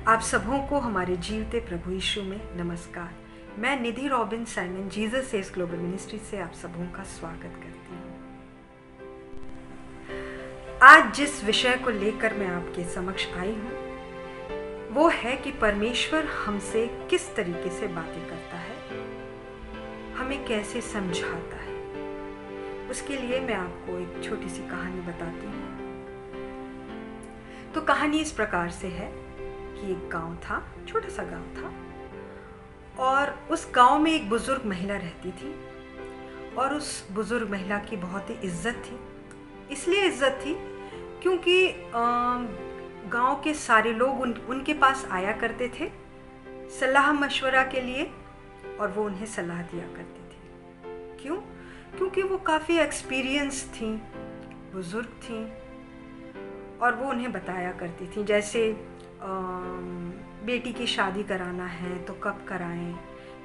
आप सबों को हमारे जीवते प्रभु यीशु में नमस्कार। मैं Nidhi Robin Simon Jesus saves global ministry से आप सबों का स्वागत करती हूँ। आज जिस विषय को लेकर मैं आपके समक्ष आई हूँ वो है कि परमेश्वर हमसे किस तरीके से बातें करता है, हमें कैसे समझाता है। उसके लिए मैं आपको एक छोटी सी कहानी बताती हूँ। तो कहानी इस प्रकार से है कि एक गांव था, छोटा सा गांव था, और उस गांव में एक बुजुर्ग महिला रहती थी। और उस बुजुर्ग महिला की बहुत ही इज्जत थी। इसलिए इज्जत थी क्योंकि गांव के सारे लोग उनके पास आया करते थे सलाह मशवरा के लिए, और वो उन्हें सलाह दिया करती थी। क्यों? क्योंकि वो काफ़ी एक्सपीरियंस थी, बुजुर्ग थी, और वो उन्हें बताया करती थी। जैसे बेटी की शादी कराना है तो कब कराएं,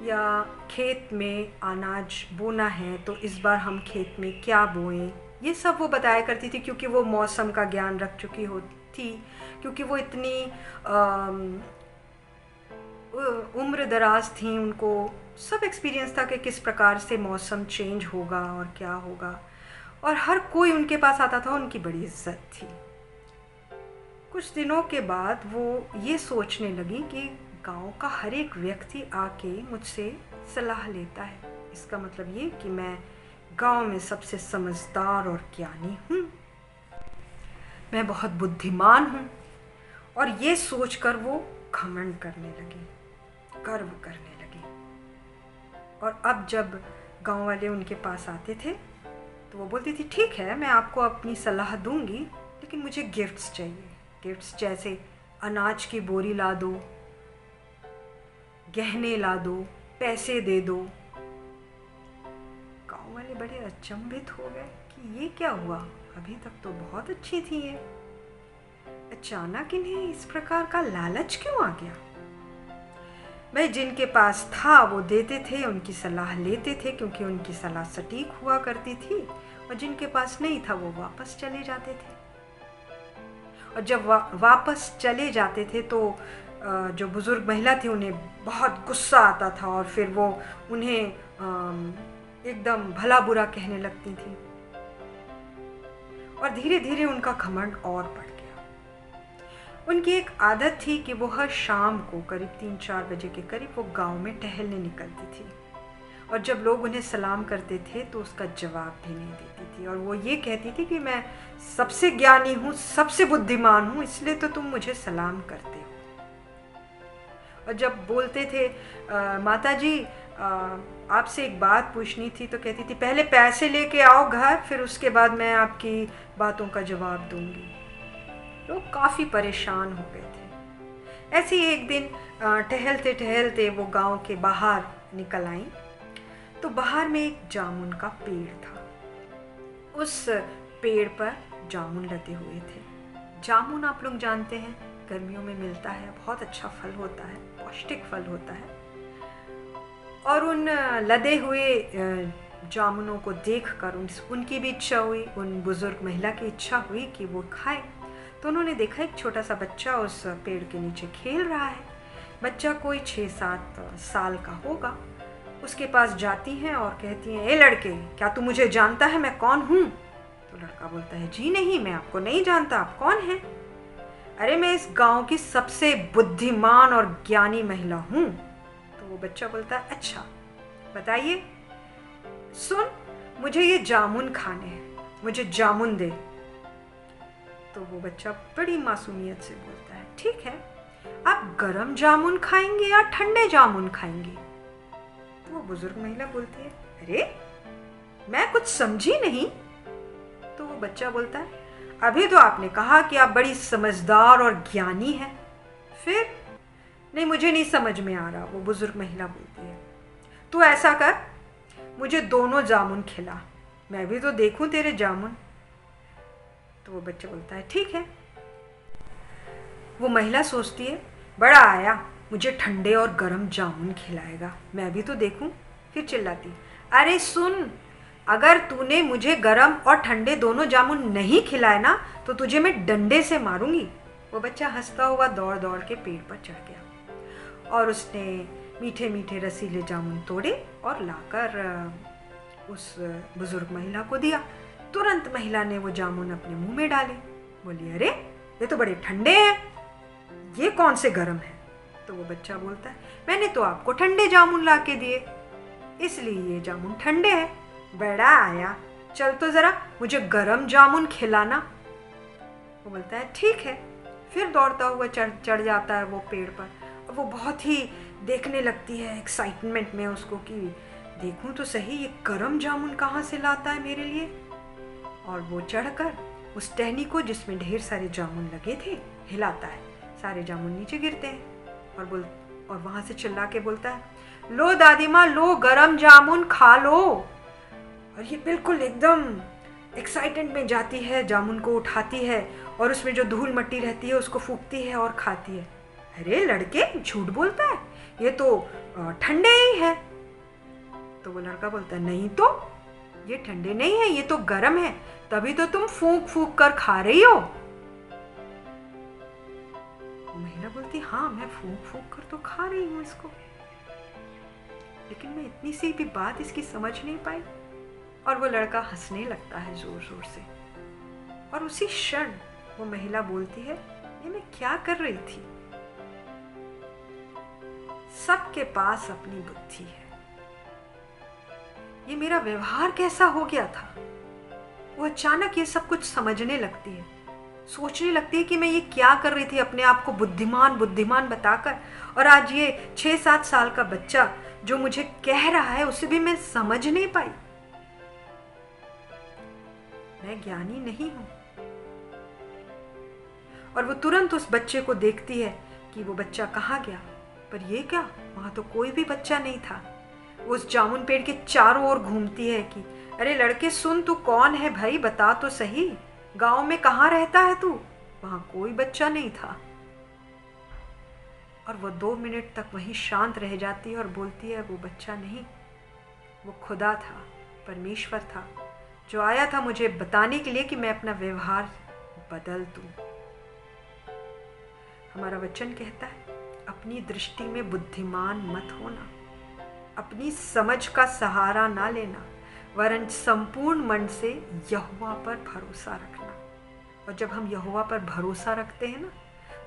या खेत में अनाज बोना है तो इस बार हम खेत में क्या बोएं, ये सब वो बताया करती थी। क्योंकि वो मौसम का ज्ञान रख चुकी थी, क्योंकि वो इतनी उम्र दराज थी, उनको सब एक्सपीरियंस था कि किस प्रकार से मौसम चेंज होगा और क्या होगा। और हर कोई उनके पास आता था, उनकी बड़ी इज्जत थी। कुछ दिनों के बाद वो ये सोचने लगी कि गांव का हर एक व्यक्ति आके मुझसे सलाह लेता है, इसका मतलब ये कि मैं गांव में सबसे समझदार और ज्ञानी हूँ, मैं बहुत बुद्धिमान हूँ। और ये सोचकर वो घमंड करने लगी, गर्व करने लगी। और अब जब गांव वाले उनके पास आते थे तो वो बोलती थी, ठीक है, मैं आपको अपनी सलाह दूंगी, लेकिन मुझे गिफ्ट्स चाहिए। गिफ्ट्स जैसे अनाज की बोरी ला दो, गहने ला दो, पैसे दे दो। गांव वाले बड़े अचंभित हो गए कि ये क्या हुआ, अभी तक तो बहुत अच्छी थी ये, अचानक इन्हें इस प्रकार का लालच क्यों आ गया। भाई, जिनके पास था वो देते थे, उनकी सलाह लेते थे क्योंकि उनकी सलाह सटीक हुआ करती थी, और जिनके पास नहीं था वो वापस चले जाते थे। और जब वापस चले जाते थे तो जो बुज़ुर्ग महिला थी उन्हें बहुत गुस्सा आता था, और फिर वो उन्हें एकदम भला बुरा कहने लगती थी। और धीरे धीरे उनका घमंड और बढ़ गया। उनकी एक आदत थी कि वो हर शाम को करीब 3-4 बजे के करीब वो गांव में टहलने निकलती थी, और जब लोग उन्हें सलाम करते थे तो उसका जवाब भी नहीं देती थी। और वो ये कहती थी कि मैं सबसे ज्ञानी हूँ, सबसे बुद्धिमान हूँ, इसलिए तो तुम मुझे सलाम करते हो। और जब बोलते थे माता जी आपसे एक बात पूछनी थी, तो कहती थी पहले पैसे लेके आओ घर, फिर उसके बाद मैं आपकी बातों का जवाब दूंगी। लोग काफ़ी परेशान हो गए थे। ऐसे ही एक दिन टहलते टहलते वो गांव के बाहर निकल आई, तो बाहर में एक जामुन का पेड़ था। उस पेड़ पर जामुन लदे हुए थे। जामुन आप लोग जानते हैं गर्मियों में मिलता है, बहुत अच्छा फल होता है, पौष्टिक फल होता है। और उन लदे हुए जामुनों को देखकर उनकी भी इच्छा हुई, उन बुजुर्ग महिला की इच्छा हुई कि वो खाए। तो उन्होंने देखा एक छोटा सा बच्चा उस पेड़ के नीचे खेल रहा है। बच्चा कोई 6-7 साल का होगा। उसके पास जाती हैं और कहती हैं, ए लड़के, क्या तू मुझे जानता है मैं कौन हूँ? तो लड़का बोलता है, जी नहीं, मैं आपको नहीं जानता, आप कौन हैं? अरे मैं इस गांव की सबसे बुद्धिमान और ज्ञानी महिला हूँ। तो वो बच्चा बोलता है, अच्छा बताइए। सुन, मुझे ये जामुन खाने हैं, मुझे जामुन दे। तो वो बच्चा बड़ी मासूमियत से बोलता है, ठीक है, आप गरम जामुन खाएंगे या ठंडे जामुन खाएंगे? तो वो बुजुर्ग महिला बोलती है, अरे मैं कुछ समझी नहीं। तो वो बच्चा बोलता है, अभी तो आपने कहा कि आप बड़ी समझदार और ज्ञानी हैं, फिर? नहीं, मुझे नहीं समझ में आ रहा। वो बुजुर्ग महिला बोलती है, तू ऐसा कर, मुझे दोनों जामुन खिला, मैं भी तो देखूं तेरे जामुन। तो वो बच्चा बोलता है, ठीक है। वो महिला सोचती है, बड़ा आया, मुझे ठंडे और गरम जामुन खिलाएगा, मैं भी तो देखूं। फिर चिल्लाती, अरे सुन, अगर तूने मुझे गरम और ठंडे दोनों जामुन नहीं खिलाए ना तो तुझे मैं डंडे से मारूंगी। वो बच्चा हंसता हुआ दौड़ दौड़ के पेड़ पर चढ़ गया और उसने मीठे मीठे रसीले जामुन तोड़े और लाकर उस बुजुर्ग महिला को दिया। तुरंत महिला ने वो जामुन अपने मुंह में डाले। बोली, अरे ये तो बड़े ठंडे हैं, ये कौन से गर्म है? तो वो बच्चा बोलता है, मैंने तो आपको ठंडे जामुन ला के दिए, इसलिए ये जामुन ठंडे हैं। बड़ा आया, चल तो ज़रा मुझे गरम जामुन खिलाना। वो बोलता है ठीक है। फिर दौड़ता हुआ चढ़ जाता है वो पेड़ पर। और वो बहुत ही देखने लगती है एक्साइटमेंट में उसको कि देखूं तो सही ये गरम जामुन कहाँ से लाता है मेरे लिए। और वो चढ़कर उस टहनी को जिसमें ढेर सारे जामुन लगे थे हिलाता है। सारे जामुन नीचे गिरते हैं और वहाँ से चिल्ला के बोलता है, लो दादी माँ, लो गरम जामुन खा लो। और ये बिल्कुल एकदम एक्साइटेड में जाती है, जामुन को उठाती है और उसमें जो धूल मट्टी रहती है उसको फूंकती है और खाती है। अरे लड़के, झूठ बोलता है, ये तो ठंडे ही है। तो वो लड़का बोलता है, नहीं तो ये ठंडे नहीं है, ये तो गरम है, तभी तो तुम फूंक फूंक कर खा रही हो। महिला बोलती, हाँ मैं फूंक फूंक कर तो खा रही हूँ इसको, लेकिन मैं इतनी सी भी बात इसकी समझ नहीं पाई। और वो लड़का हंसने लगता है जोर जोर से। और उसी क्षण वो महिला बोलती है, ये मैं क्या कर रही थी? सबके पास अपनी बुद्धि है, ये मेरा व्यवहार कैसा हो गया था? वो अचानक ये सब कुछ समझने लगती है, सोचने लगती है कि मैं ये क्या कर रही थी, अपने आप को बुद्धिमान बुद्धिमान बताकर। और आज ये 6-7 साल का बच्चा जो मुझे कह रहा है उसे भी मैं समझ नहीं पाई। मैं ज्ञानी नहीं हूं। और वो तुरंत उस बच्चे को देखती है कि वो बच्चा कहाँ गया। पर ये क्या, वहां तो कोई भी बच्चा नहीं था। वो उस जामुन पेड़ के चारों ओर घूमती है कि अरे लड़के सुन, तू कौन है भाई, बता तो सही, गांव में कहाँ रहता है तू? वहां कोई बच्चा नहीं था। और वो 2 मिनट तक वहीं शांत रह जाती है और बोलती है, वो बच्चा नहीं, वो खुदा था, परमेश्वर था, जो आया था मुझे बताने के लिए कि मैं अपना व्यवहार बदल दूं। हमारा वचन कहता है, अपनी दृष्टि में बुद्धिमान मत होना, अपनी समझ का सहारा ना लेना, वरन संपूर्ण मन से यहोवा पर भरोसा रखना। और जब हम यहोवा पर भरोसा रखते हैं ना,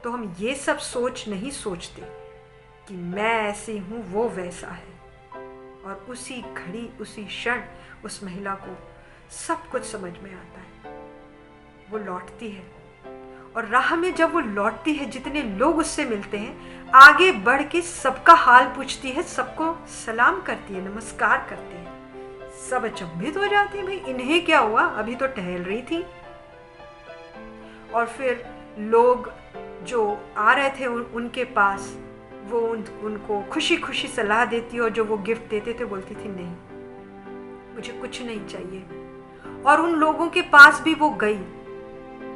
तो हम ये सब सोच नहीं सोचते कि मैं ऐसी हूँ वो वैसा है। और उसी घड़ी उसी क्षण उस महिला को सब कुछ समझ में आता है। वो लौटती है और राह में जब वो लौटती है, जितने लोग उससे मिलते हैं आगे बढ़ के सबका हाल पूछती है, सबको सलाम करती है, नमस्कार करती है। सब अचंभित हो जाते हैं, भाई इन्हें क्या हुआ, अभी तो टहल रही थी। और फिर लोग जो आ रहे थे उनके पास वो उनको खुशी खुशी सलाह देती और जो वो गिफ्ट देते थे बोलती थी, नहीं मुझे कुछ नहीं चाहिए। और उन लोगों के पास भी वो गई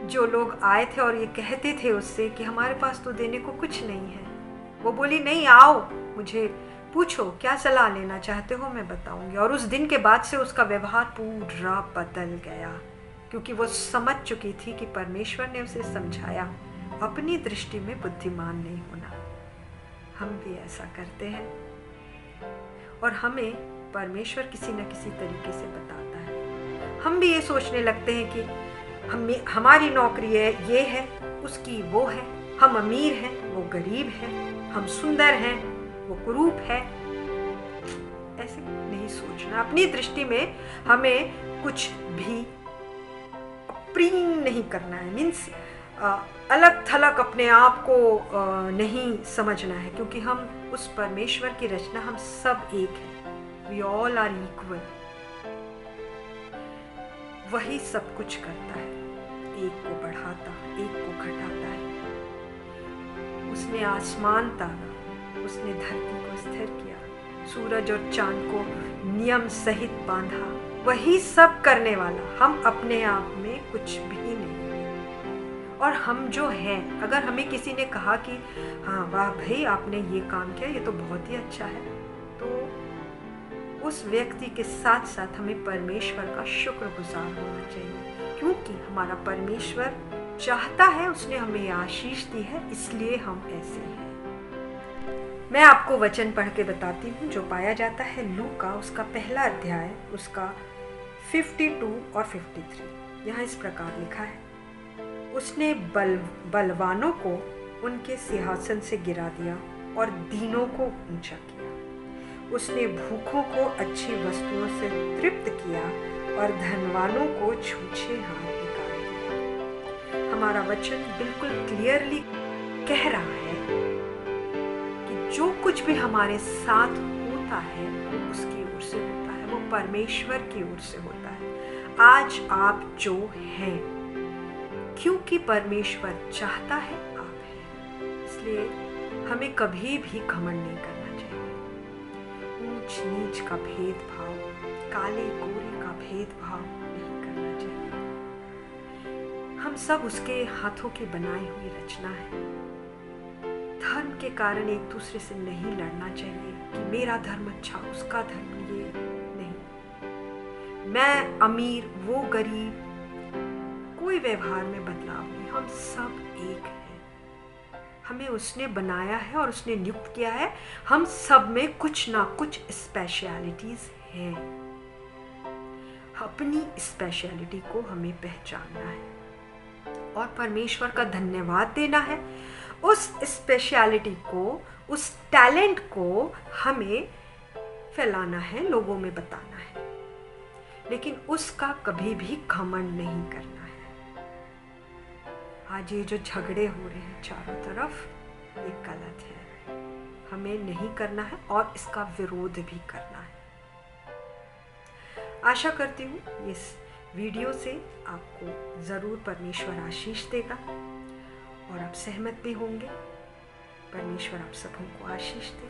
जो लोग आए थे और ये कहते थे उससे कि हमारे पास तो देने को कुछ नहीं है। वो बोली, नहीं आओ, मुझे पूछो क्या सलाह लेना चाहते हो, मैं बताऊंगी। और उस दिन के बाद से उसका व्यवहार पूरा बदल गया, क्योंकि वो समझ चुकी थी कि परमेश्वर ने उसे समझाया अपनी दृष्टि में बुद्धिमान नहीं होना। हम भी ऐसा करते हैं और हमें परमेश्वर किसी न किसी तरीके से बताता है। हम भी ये सोचने लगते हैं कि हमारी नौकरी है, ये है, उसकी वो है, हम अमीर हैं, वो गरीब है, हम सुंदर हैं, वो कुरूप है। ऐसे नहीं सोचना। अपनी दृष्टि में हमें कुछ भी प्रिय नहीं करना है, मीन्स अलग थलग अपने आप को नहीं समझना है, क्योंकि हम उस परमेश्वर की रचना, हम सब एक हैं, वी ऑल आर इक्वल। वही सब कुछ करता है, एक को बढ़ाता, एक को घटाता है। उसने आसमान ताना, उसने धरती को स्थिर किया, सूरज और चांद को नियम सहित बांधा, वही सब करने वाला। हम अपने आप में कुछ भी नहीं। और हम जो हैं, अगर हमें किसी ने कहा कि हाँ वाह भाई आपने ये काम किया, ये तो बहुत ही अच्छा है, तो उस व्यक्ति के साथ साथ हमें परमेश्वर का शुक्रगुजार होना चाहिए, क्योंकि हमारा परमेश्वर चाहता है, उसने हमें आशीष दी है, इसलिए हम ऐसे हैं। मैं आपको वचन पढ़ के बताती हूँ जो पाया जाता है लूका उसका पहला अध्याय उसका 52 और 53। यहाँ इस प्रकार लिखा है, उसने बलवानों को उनके सिंहासन से गिरा दिया और दीनों को ऊंचा किया। उसने भूखों को अच्छी वस्तुओं से तृप्त किया और धनवानों को छूछे हाथ निकाल दिया। हमारा वचन बिल्कुल क्लियरली कह रहा है कि जो कुछ भी हमारे साथ होता है वो उसकी ओर से होता है, वो परमेश्वर की ओर से होता है। आज आप जो हैं, क्योंकि परमेश्वर चाहता है आप हैं, इसलिए हमें कभी भी घमंड नहीं करना चाहिए। ऊंच नीच का भेदभाव, काले गोरे का भेदभाव नहीं करना चाहिए। हम सब उसके हाथों की बनाई हुई रचना है। धर्म के कारण एक दूसरे से नहीं लड़ना चाहिए कि मेरा धर्म अच्छा, उसका धर्म ये नहीं। मैं अमीर, वो गरीब, कोई व्यवहार में बदलाव नहीं। हम सब एक हैं। हमें उसने बनाया है और उसने नियुक्त किया है। हम सब में कुछ ना कुछ स्पेशलिटीज हैं। अपनी स्पेशलिटी को हमें पहचानना है और परमेश्वर का धन्यवाद देना है। उस स्पेशलिटी को, उस टैलेंट को हमें फैलाना है, लोगों में बताना है, लेकिन उसका कभी भी घमंड नहीं करना है। आज ये जो झगड़े हो रहे हैं चारों तरफ, ये गलत है। हमें नहीं करना है और इसका विरोध भी करना है। आशा करती हूँ इस वीडियो से आपको ज़रूर परमेश्वर आशीष देगा और आप सहमत भी होंगे। परमेश्वर आप सबों को आशीष दे।